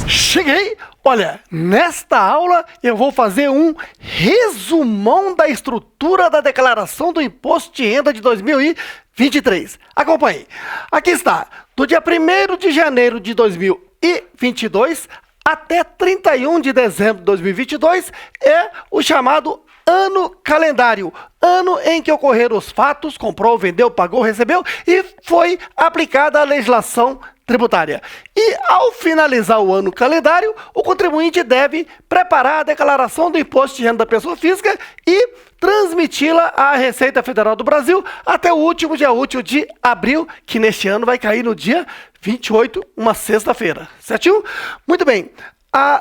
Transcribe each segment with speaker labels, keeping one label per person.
Speaker 1: Cheguei! Olha, nesta aula eu vou fazer um resumão da estrutura da declaração do Imposto de Renda de 2023. Acompanhe. Aqui está. Do dia 1º de janeiro de 2022 até 31 de dezembro de 2022 é o chamado ano calendário, ano em que ocorreram os fatos, comprou, vendeu, pagou, recebeu e foi aplicada a legislação tributária. E ao finalizar o ano calendário, o contribuinte deve preparar a declaração do Imposto de Renda da Pessoa Física e transmiti-la à Receita Federal do Brasil até o último dia útil de abril, que neste ano vai cair no dia 28, uma sexta-feira. Certinho? Muito bem.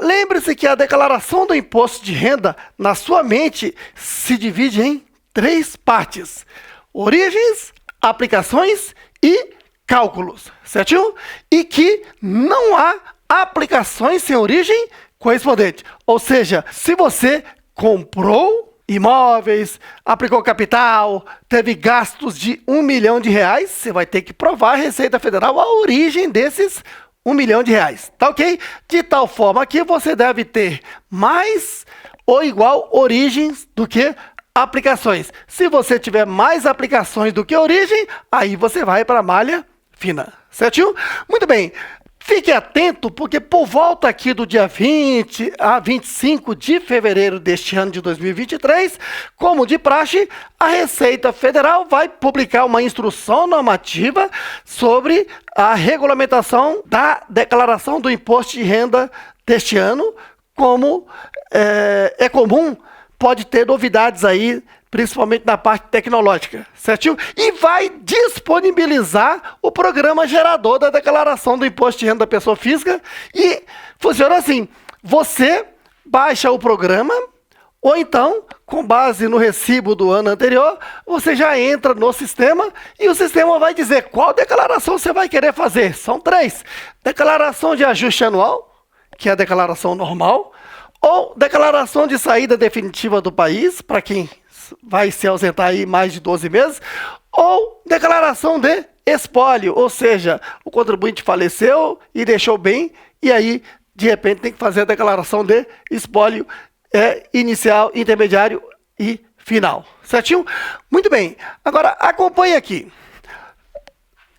Speaker 1: Lembre-se que a declaração do imposto de renda, na sua mente, se divide em 3 partes: origens, aplicações e cálculos, certinho? E que não há aplicações sem origem correspondente. Ou seja, se você comprou imóveis, aplicou capital, teve gastos de R$1 milhão, você vai ter que provar à Receita Federal a origem desses R$1 milhão, tá ok? De tal forma que você deve ter mais ou igual origens do que aplicações. Se você tiver mais aplicações do que origem, aí você vai para a malha fina, certinho? Muito bem. Fique atento, porque por volta aqui do dia 20 a 25 de fevereiro deste ano de 2023, como de praxe, a Receita Federal vai publicar uma instrução normativa sobre a regulamentação da declaração do imposto de renda deste ano. Como é comum, pode ter novidades aí, principalmente na parte tecnológica, certinho? E vai disponibilizar o programa gerador da declaração do Imposto de Renda da Pessoa Física. E funciona assim: você baixa o programa, ou então, com base no recibo do ano anterior, você já entra no sistema e o sistema vai dizer qual declaração você vai querer fazer. São 3. Declaração de ajuste anual, que é a declaração normal, ou declaração de saída definitiva do país, para quem vai se ausentar aí mais de 12 meses, ou declaração de espólio, ou seja, o contribuinte faleceu e deixou bem, e aí, de repente, tem que fazer a declaração de espólio inicial, intermediário e final. Certinho? Muito bem. Agora, acompanhe aqui.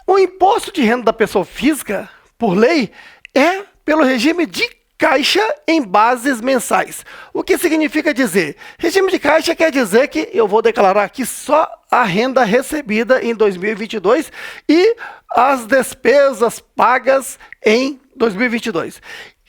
Speaker 1: O imposto de renda da pessoa física, por lei, é pelo regime de caixa em bases mensais. O que significa dizer? Regime de caixa quer dizer que eu vou declarar aqui só a renda recebida em 2022 e as despesas pagas em 2022.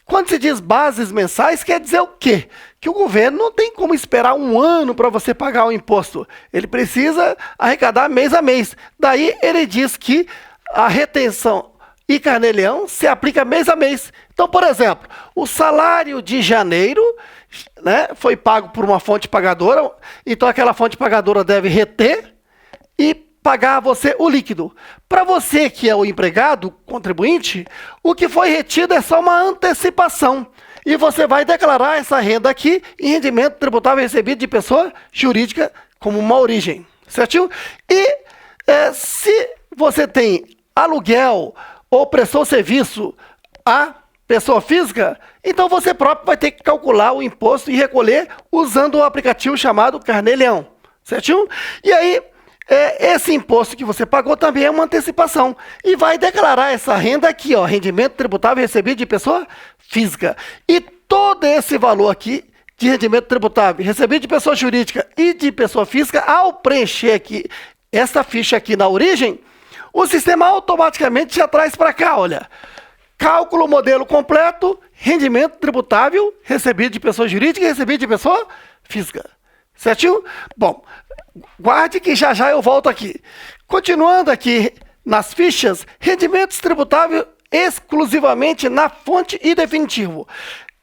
Speaker 1: Quando se diz bases mensais, quer dizer o quê? Que o governo não tem como esperar um ano para você pagar o imposto. Ele precisa arrecadar mês a mês. Daí ele diz que a retenção e carnê-leão se aplica mês a mês. Então, por exemplo, o salário de janeiro, né, foi pago por uma fonte pagadora, então aquela fonte pagadora deve reter e pagar a você o líquido. Para você que é o empregado, contribuinte, o que foi retido é só uma antecipação. E você vai declarar essa renda aqui em rendimento tributável recebido de pessoa jurídica como uma origem. Certinho? E se você tem aluguel ou prestou serviço à pessoa física, então você próprio vai ter que calcular o imposto e recolher usando o aplicativo chamado Carnê-Leão, certinho? E aí, esse imposto que você pagou também é uma antecipação. E vai declarar essa renda aqui, ó, rendimento tributável recebido de pessoa física. E todo esse valor aqui de rendimento tributável recebido de pessoa jurídica e de pessoa física, ao preencher aqui essa ficha aqui na origem, o sistema automaticamente já traz para cá, olha. Cálculo modelo completo, rendimento tributável, recebido de pessoa jurídica e recebido de pessoa física. Certinho? Bom, guarde que já já eu volto aqui. Continuando aqui nas fichas, rendimentos tributáveis exclusivamente na fonte e definitivo.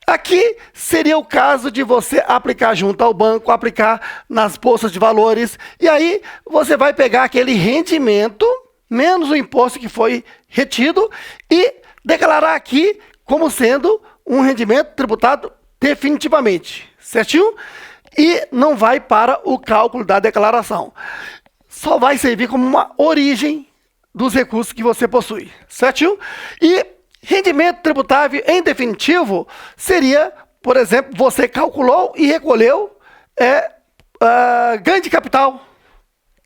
Speaker 1: Aqui seria o caso de você aplicar junto ao banco, aplicar nas bolsas de valores, e aí você vai pegar aquele rendimento menos o imposto que foi retido e declarar aqui como sendo um rendimento tributado definitivamente, certinho? E não vai para o cálculo da declaração. só vai servir como uma origem dos recursos que você possui, certo? E rendimento tributável em definitivo seria, por exemplo, você calculou e recolheu ganho de capital.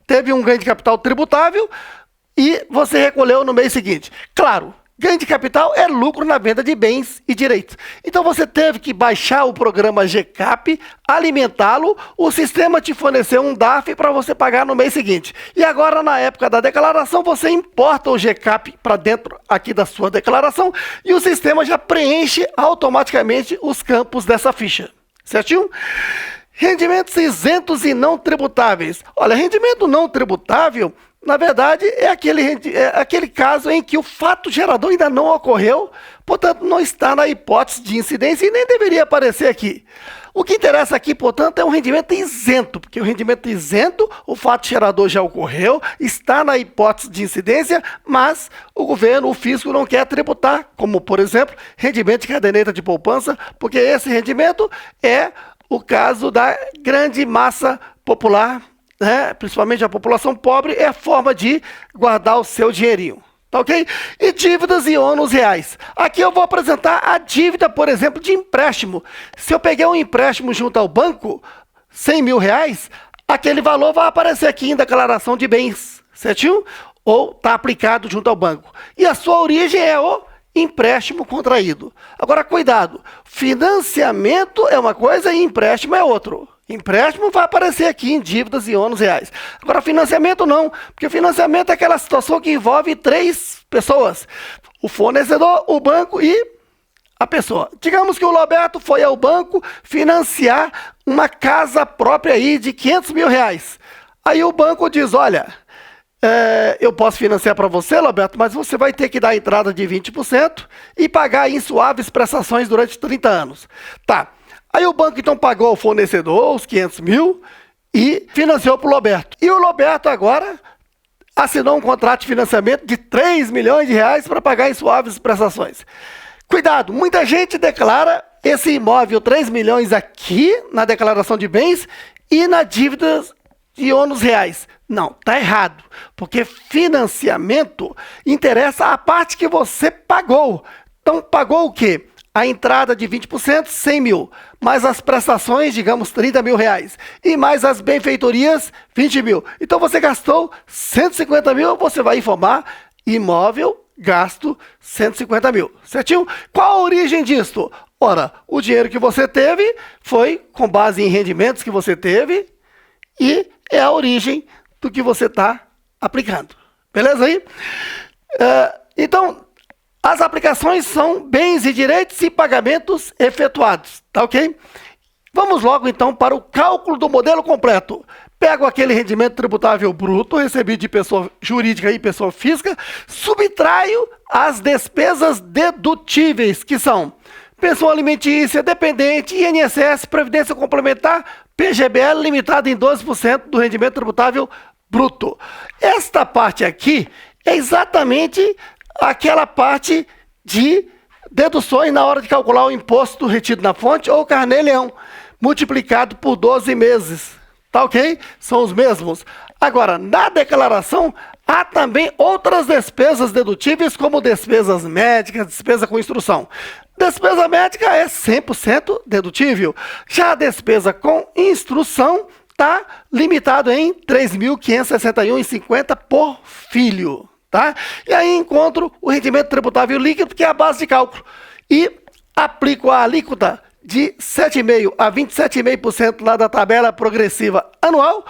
Speaker 1: Teve um ganho de capital tributável e você recolheu no mês seguinte. Claro, ganho de capital é lucro na venda de bens e direitos. Então você teve que baixar o programa GCAP, alimentá-lo, o sistema te forneceu um DARF para você pagar no mês seguinte. E agora, na época da declaração, você importa o GCAP para dentro aqui da sua declaração e o sistema já preenche automaticamente os campos dessa ficha. Certinho? Rendimentos isentos e não tributáveis. Olha, rendimento não tributável, na verdade, é aquele caso em que o fato gerador ainda não ocorreu, portanto, não está na hipótese de incidência e nem deveria aparecer aqui. O que interessa aqui, portanto, é um rendimento isento, porque o rendimento isento, o fato gerador já ocorreu, está na hipótese de incidência, mas o governo, o fisco, não quer tributar, como, por exemplo, rendimento de caderneta de poupança, porque esse rendimento é o caso da grande massa popular, principalmente a população pobre, é a forma de guardar o seu dinheirinho. Tá ok? E dívidas e ônus reais. Aqui eu vou apresentar a dívida, por exemplo, de empréstimo. Se eu peguei um empréstimo junto ao banco, 100 mil reais, aquele valor vai aparecer aqui em declaração de bens, certinho? Ou está aplicado junto ao banco. E a sua origem é o empréstimo contraído. Agora, cuidado, financiamento é uma coisa e empréstimo é outro. Empréstimo vai aparecer aqui em dívidas e ônus reais. Agora, financiamento não, porque financiamento é aquela situação que envolve 3 pessoas. O fornecedor, o banco e a pessoa. Digamos que o Roberto foi ao banco financiar uma casa própria aí de 500 mil reais. Aí o banco diz, olha, eu posso financiar para você, Roberto, mas você vai ter que dar a entrada de 20% e pagar em suaves prestações durante 30 anos. Tá. Aí o banco então pagou ao fornecedor os 500 mil e financiou para o Roberto. E o Roberto agora assinou um contrato de financiamento de 3 milhões de reais para pagar em suaves prestações. Cuidado, muita gente declara esse imóvel 3 milhões aqui na declaração de bens e na dívida de ônus reais. Não, tá errado, porque financiamento interessa a parte que você pagou. Então pagou o quê? A entrada de 20%, 100 mil, mais as prestações, digamos, 30 mil reais, e mais as benfeitorias, 20 mil. Então você gastou 150 mil, você vai informar imóvel, gasto 150 mil, certinho? Qual a origem disto? Ora, o dinheiro que você teve foi com base em rendimentos que você teve e é a origem do que você está aplicando. Beleza aí? Então, as aplicações são bens e direitos e pagamentos efetuados, tá ok? Vamos logo então para o cálculo do modelo completo. Pego aquele rendimento tributável bruto recebido de pessoa jurídica e pessoa física, subtraio as despesas dedutíveis, que são pensão alimentícia, dependente, INSS, previdência complementar, PGBL limitado em 12% do rendimento tributável bruto. Esta parte aqui é exatamente aquela parte de deduções na hora de calcular o imposto retido na fonte ou carnê-leão, multiplicado por 12 meses. Tá ok? São os mesmos. Agora, na declaração, há também outras despesas dedutíveis, como despesas médicas, despesa com instrução. Despesa médica é 100% dedutível. Já a despesa com instrução está limitado em R$ 3.561,50 por filho. Tá? E aí encontro o rendimento tributável líquido, que é a base de cálculo. E aplico a alíquota de 7,5% a 27,5% lá da tabela progressiva anual,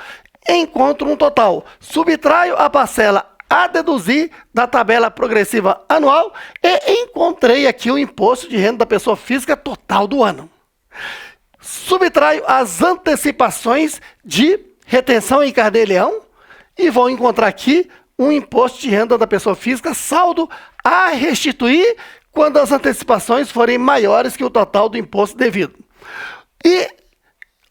Speaker 1: encontro um total. Subtraio a parcela a deduzir da tabela progressiva anual e encontrei aqui o imposto de renda da pessoa física total do ano. Subtraio as antecipações de retenção em carnê-leão e vou encontrar aqui um imposto de renda da pessoa física, saldo a restituir quando as antecipações forem maiores que o total do imposto devido.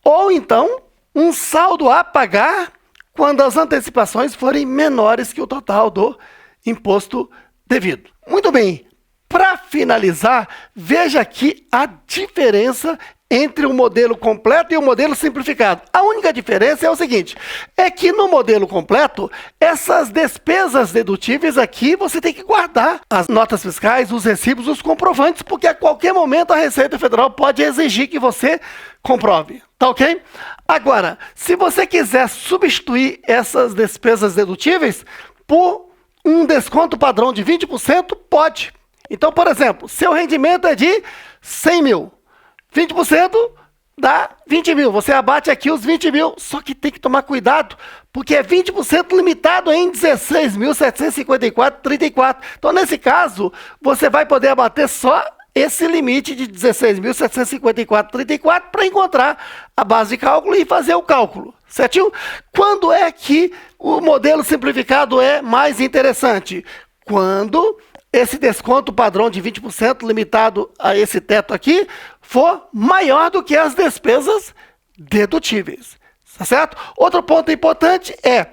Speaker 1: Ou então, um saldo a pagar quando as antecipações forem menores que o total do imposto devido. Muito bem, para finalizar, veja aqui a diferença entre o modelo completo e o modelo simplificado. A única diferença é o seguinte, é que no modelo completo, essas despesas dedutíveis aqui, você tem que guardar as notas fiscais, os recibos, os comprovantes, porque a qualquer momento a Receita Federal pode exigir que você comprove, tá ok? Agora, se você quiser substituir essas despesas dedutíveis por um desconto padrão de 20%, pode. Então, por exemplo, seu rendimento é de 100 mil. 20% dá 20 mil. Você abate aqui os 20 mil, só que tem que tomar cuidado, porque é 20% limitado em 16.754,34. Então, nesse caso, você vai poder abater só esse limite de 16.754,34 para encontrar a base de cálculo e fazer o cálculo, certinho? Quando é que o modelo simplificado é mais interessante? Quando esse desconto padrão de 20% limitado a esse teto aqui for maior do que as despesas dedutíveis, tá certo? Outro ponto importante é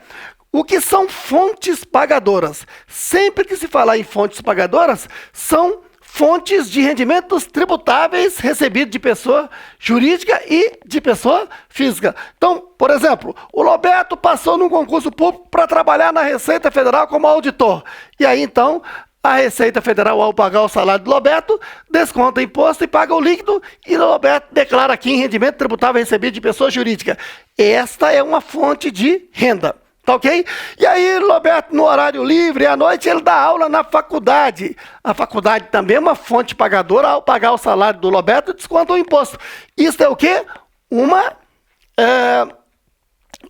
Speaker 1: o que são fontes pagadoras. Sempre que se falar em fontes pagadoras, são fontes de rendimentos tributáveis recebidos de pessoa jurídica e de pessoa física. Então, por exemplo, o Roberto passou num concurso público para trabalhar na Receita Federal como auditor. E aí, então, a Receita Federal, ao pagar o salário do Roberto, desconta imposto e paga o líquido, e o Roberto declara aqui em rendimento tributável recebido de pessoa jurídica. Esta é uma fonte de renda, tá ok? E aí, Roberto, no horário livre, à noite, ele dá aula na faculdade. A faculdade também é uma fonte pagadora, ao pagar o salário do Roberto, desconta o imposto. Isso é o quê? Uma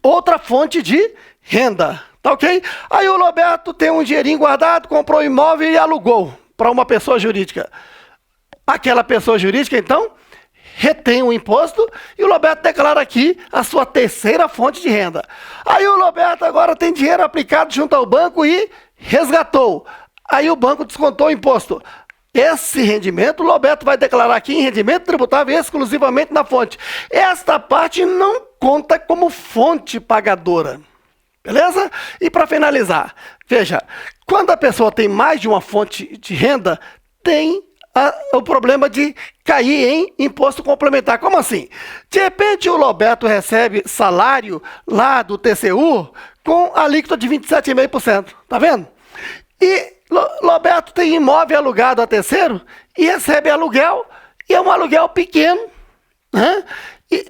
Speaker 1: outra fonte de renda. Tá ok? Aí o Roberto tem um dinheirinho guardado, comprou um imóvel e alugou para uma pessoa jurídica. Aquela pessoa jurídica, então, retém o imposto e o Roberto declara aqui a sua terceira fonte de renda. Aí o Roberto agora tem dinheiro aplicado junto ao banco e resgatou. Aí o banco descontou o imposto. Esse rendimento, o Roberto vai declarar aqui em rendimento tributável exclusivamente na fonte. Esta parte não conta como fonte pagadora. Beleza? E para finalizar, veja, quando a pessoa tem mais de uma fonte de renda, tem o problema de cair em imposto complementar. Como assim? De repente o Roberto recebe salário lá do TCU com alíquota de 27,5%. Tá vendo? E Roberto tem imóvel alugado a terceiro e recebe aluguel, e é um aluguel pequeno, né?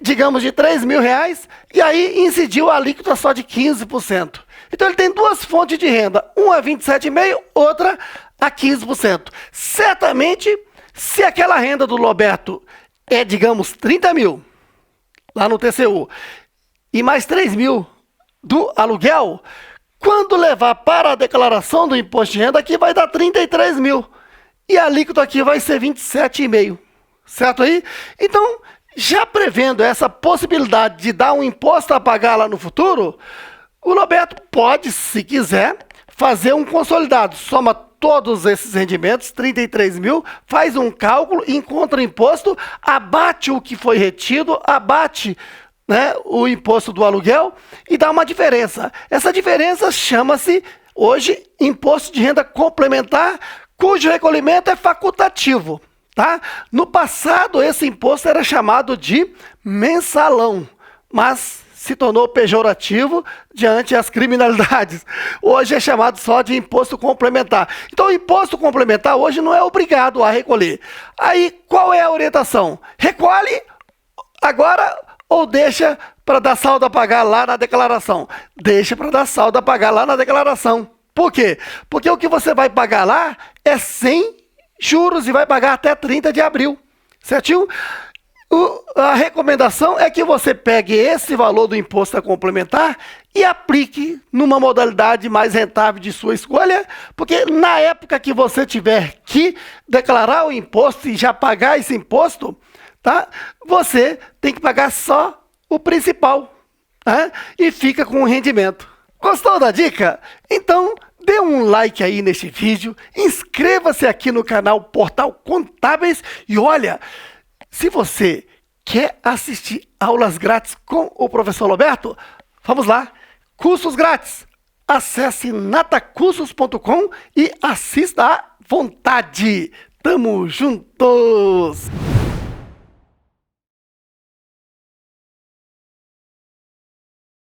Speaker 1: Digamos de R$3.000, e aí incidiu a alíquota só de 15%. Então ele tem duas fontes de renda, uma a 27,5%, outra a 15%. Certamente, se aquela renda do Roberto é, digamos, 30 mil, lá no TCU, e mais 3 mil do aluguel, quando levar para a declaração do imposto de renda, aqui vai dar 33 mil, e a alíquota aqui vai ser 27,5%. Certo aí? Então, já prevendo essa possibilidade de dar um imposto a pagar lá no futuro, o Roberto pode, se quiser, fazer um consolidado. Soma todos esses rendimentos, 33 mil, faz um cálculo, encontra o imposto, abate o que foi retido, abate, né, o imposto do aluguel e dá uma diferença. Essa diferença chama-se, hoje, imposto de renda complementar, cujo recolhimento é facultativo. Tá? No passado, esse imposto era chamado de mensalão, mas se tornou pejorativo diante das criminalidades. Hoje é chamado só de imposto complementar. Então, o imposto complementar hoje não é obrigado a recolher. Aí, qual é a orientação? Recolhe agora ou deixa para dar saldo a pagar lá na declaração? Deixa para dar saldo a pagar lá na declaração. Por quê? Porque o que você vai pagar lá é sem juros e vai pagar até 30 de abril, certinho? A recomendação é que você pegue esse valor do imposto a complementar e aplique numa modalidade mais rentável de sua escolha, porque na época que você tiver que declarar o imposto e já pagar esse imposto, tá? Você tem que pagar só o principal, tá? E fica com o rendimento. Gostou da dica? Então, dê um like aí neste vídeo, inscreva-se aqui no canal Portal Contábeis e olha, se você quer assistir aulas grátis com o professor Roberto, vamos lá, cursos grátis. Acesse natacursos.com e assista à vontade. Tamo juntos!